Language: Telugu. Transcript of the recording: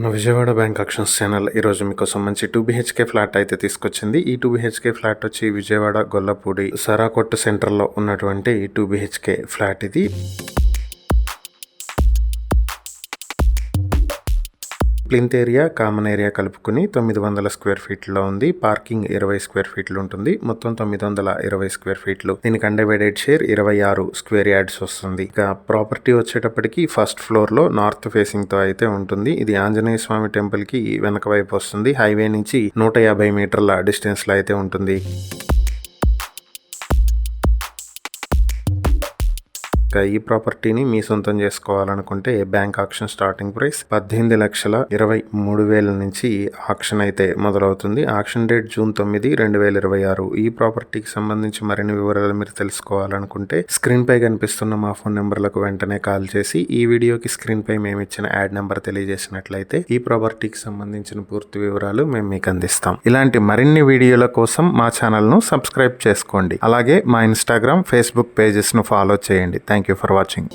మన విజయవాడ బ్యాంక్ ఆక్షన్స్ ఛానల్ ఈరోజు మీకోసం మంచి 2 BHK ఫ్లాట్ అయితే తీసుకొచ్చింది. ఈ 2 BHK ఫ్లాట్ వచ్చి విజయవాడ గొల్లపూడి సరాకొట్టు సెంటర్లో ఉన్నటువంటి 2 BHK ఫ్లాట్ ఇది. ప్లింత్ ఏరియా, కామన్ ఏరియా కలుపుకుని 900 స్క్వేర్ ఫీట్లో ఉంది. పార్కింగ్ 20 స్క్వేర్ ఫీట్లు ఉంటుంది. మొత్తం 920 స్క్వేర్ ఫీట్లు. దీనికి అన్డివైడెడ్ షేర్ 26 స్క్వేర్ యార్డ్స్ వస్తుంది. ఇక ప్రాపర్టీ వచ్చేటప్పటికి ఫస్ట్ ఫ్లోర్ లో నార్త్ ఫేసింగ్ తో అయితే ఉంటుంది. ఇది ఆంజనేయ స్వామి టెంపుల్ కి వెనక వైపు వస్తుంది. హైవే నుంచి 150 మీటర్ల డిస్టెన్స్ లో అయితే ఉంటుంది. ఈ ప్రాపర్టీని మీ సొంతం చేసుకోవాలనుకుంటే బ్యాంక్ ఆక్షన్ స్టార్టింగ్ ప్రైస్ 18,23,000 నుంచి ఆక్షన్ అయితే మొదలవుతుంది. Auction date June 9, 2026. ఈ ప్రాపర్టీకి సంబంధించి మరిన్ని వివరాలు మీరు తెలుసుకోవాలనుకుంటే స్క్రీన్ పై కనిపిస్తున్న మా ఫోన్ నెంబర్లకు వెంటనే కాల్ చేసి ఈ వీడియోకి స్క్రీన్ పై మేము ఇచ్చిన యాడ్ నెంబర్ తెలియజేసినట్లయితే ఈ ప్రాపర్టీకి సంబంధించిన పూర్తి వివరాలు మేము మీకు అందిస్తాం. ఇలాంటి మరిన్ని వీడియోల కోసం మా ఛానల్ ను సబ్స్క్రైబ్ చేసుకోండి. అలాగే మా ఇన్స్టాగ్రామ్, ఫేస్బుక్ పేజెస్ ను ఫాలో చేయండి. Thank you for watching.